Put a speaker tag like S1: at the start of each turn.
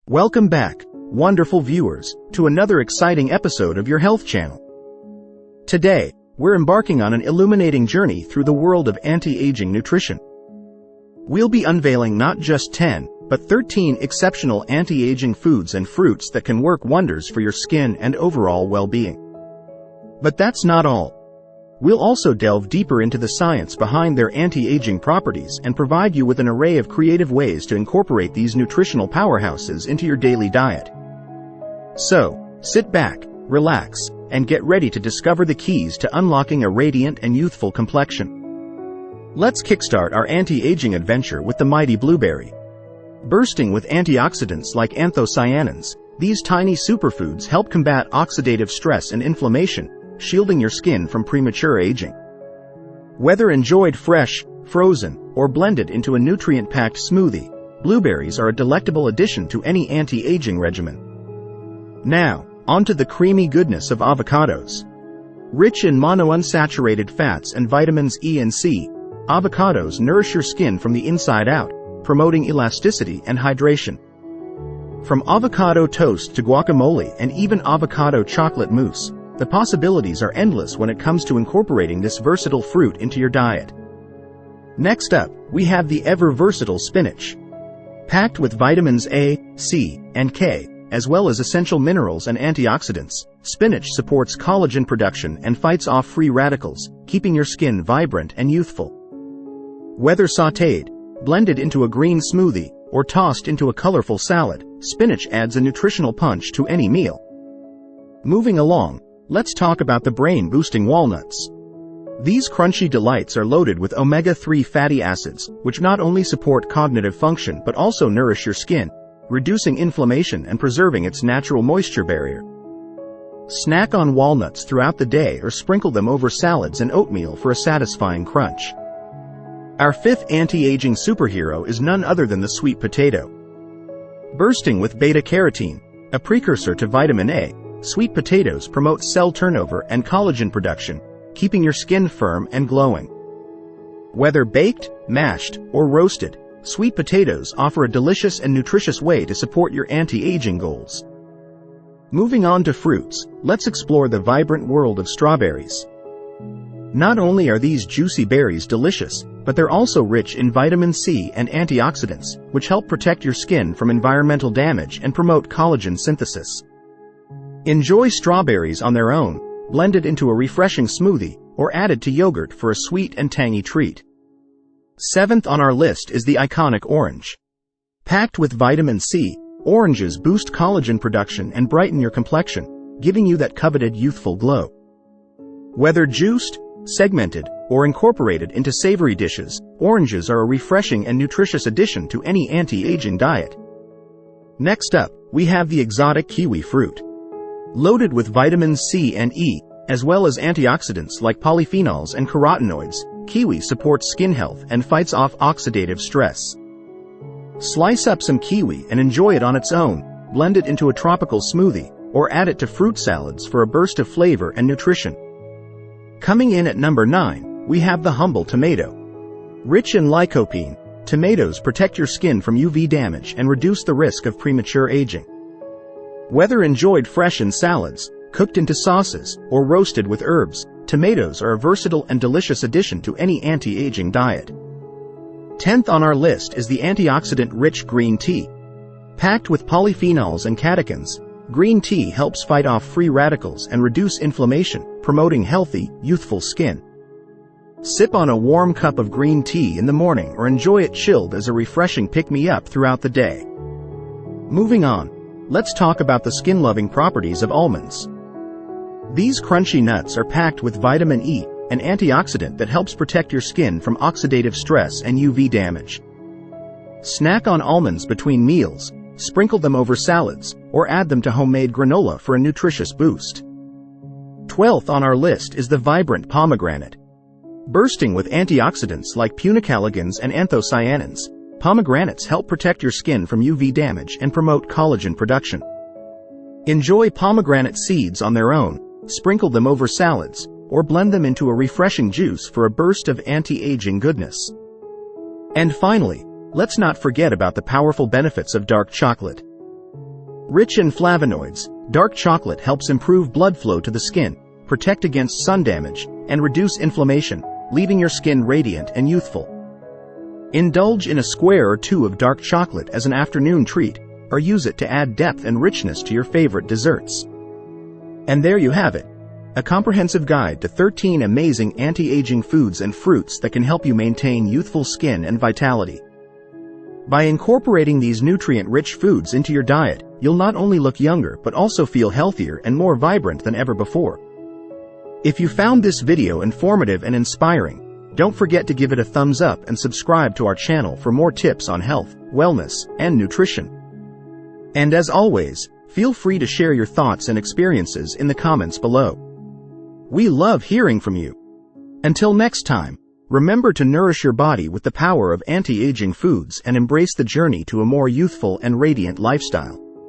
S1: Welcome back, wonderful viewers, to another exciting episode of your health channel. Today, we're embarking on an illuminating journey through the world of anti-aging nutrition. We'll be unveiling not just 10, but 13 exceptional anti-aging foods and fruits that can work wonders for your skin and overall well-being. But that's not all. We'll also delve deeper into the science behind their anti-aging properties and provide you with an array of creative ways to incorporate these nutritional powerhouses into your daily diet. So, sit back, relax, and get ready to discover the keys to unlocking a radiant and youthful complexion. Let's kickstart our anti-aging adventure with the mighty blueberry. Bursting with antioxidants like anthocyanins, these tiny superfoods help combat oxidative stress and inflammation, shielding your skin from premature aging. Whether enjoyed fresh, frozen, or blended into a nutrient-packed smoothie, blueberries are a delectable addition to any anti-aging regimen. Now, onto the creamy goodness of avocados. Rich in monounsaturated fats and vitamins E and C, avocados nourish your skin from the inside out, promoting elasticity and hydration. From avocado toast to guacamole and even avocado chocolate mousse, the possibilities are endless when it comes to incorporating this versatile fruit into your diet. Next up, we have the ever-versatile spinach. Packed with vitamins A, C, and K, as well as essential minerals and antioxidants, spinach supports collagen production and fights off free radicals, keeping your skin vibrant and youthful. Whether sautéed, blended into a green smoothie, or tossed into a colorful salad, spinach adds a nutritional punch to any meal. Moving along, let's talk about the brain-boosting walnuts. These crunchy delights are loaded with omega-3 fatty acids, which not only support cognitive function but also nourish your skin, reducing inflammation and preserving its natural moisture barrier. Snack on walnuts throughout the day or sprinkle them over salads and oatmeal for a satisfying crunch. Our fifth anti-aging superhero is none other than the sweet potato. Bursting with beta-carotene, a precursor to vitamin A, sweet potatoes promote cell turnover and collagen production, keeping your skin firm and glowing. Whether baked, mashed, or roasted, sweet potatoes offer a delicious and nutritious way to support your anti-aging goals. Moving on to fruits, let's explore the vibrant world of strawberries. Not only are these juicy berries delicious, but they're also rich in vitamin C and antioxidants, which help protect your skin from environmental damage and promote collagen synthesis. Enjoy strawberries on their own, blended into a refreshing smoothie, or added to yogurt for a sweet and tangy treat. Seventh on our list is the iconic orange. Packed with vitamin C, oranges boost collagen production and brighten your complexion, giving you that coveted youthful glow. Whether juiced, segmented, or incorporated into savory dishes, oranges are a refreshing and nutritious addition to any anti-aging diet. Next up, we have the exotic kiwi fruit. Loaded with vitamins C and E, as well as antioxidants like polyphenols and carotenoids, kiwi supports skin health and fights off oxidative stress. Slice up some kiwi and enjoy it on its own, blend it into a tropical smoothie, or add it to fruit salads for a burst of flavor and nutrition. Coming in at number 9, we have the humble tomato. Rich in lycopene, tomatoes protect your skin from UV damage and reduce the risk of premature aging. Whether enjoyed fresh in salads, cooked into sauces, or roasted with herbs, tomatoes are a versatile and delicious addition to any anti-aging diet. 10th on our list is the antioxidant-rich green tea. Packed with polyphenols and catechins, green tea helps fight off free radicals and reduce inflammation, promoting healthy, youthful skin. Sip on a warm cup of green tea in the morning or enjoy it chilled as a refreshing pick-me-up throughout the day. Moving on, let's talk about the skin-loving properties of almonds. These crunchy nuts are packed with vitamin E, an antioxidant that helps protect your skin from oxidative stress and UV damage. Snack on almonds between meals, sprinkle them over salads, or add them to homemade granola for a nutritious boost. 12th on our list is the vibrant pomegranate. Bursting with antioxidants like punicalagins and anthocyanins, pomegranates help protect your skin from UV damage and promote collagen production. Enjoy pomegranate seeds on their own, sprinkle them over salads, or blend them into a refreshing juice for a burst of anti-aging goodness. And finally, let's not forget about the powerful benefits of dark chocolate. Rich in flavonoids, dark chocolate helps improve blood flow to the skin, protect against sun damage, and reduce inflammation, leaving your skin radiant and youthful. Indulge in a square or two of dark chocolate as an afternoon treat, or use it to add depth and richness to your favorite desserts. And there you have it, a comprehensive guide to 13 amazing anti-aging foods and fruits that can help you maintain youthful skin and vitality. By incorporating these nutrient-rich foods into your diet, you'll not only look younger but also feel healthier and more vibrant than ever before. If you found this video informative and inspiring, don't forget to give it a thumbs up and subscribe to our channel for more tips on health, wellness, and nutrition. And as always, feel free to share your thoughts and experiences in the comments below. We love hearing from you. Until next time, remember to nourish your body with the power of anti-aging foods and embrace the journey to a more youthful and radiant lifestyle.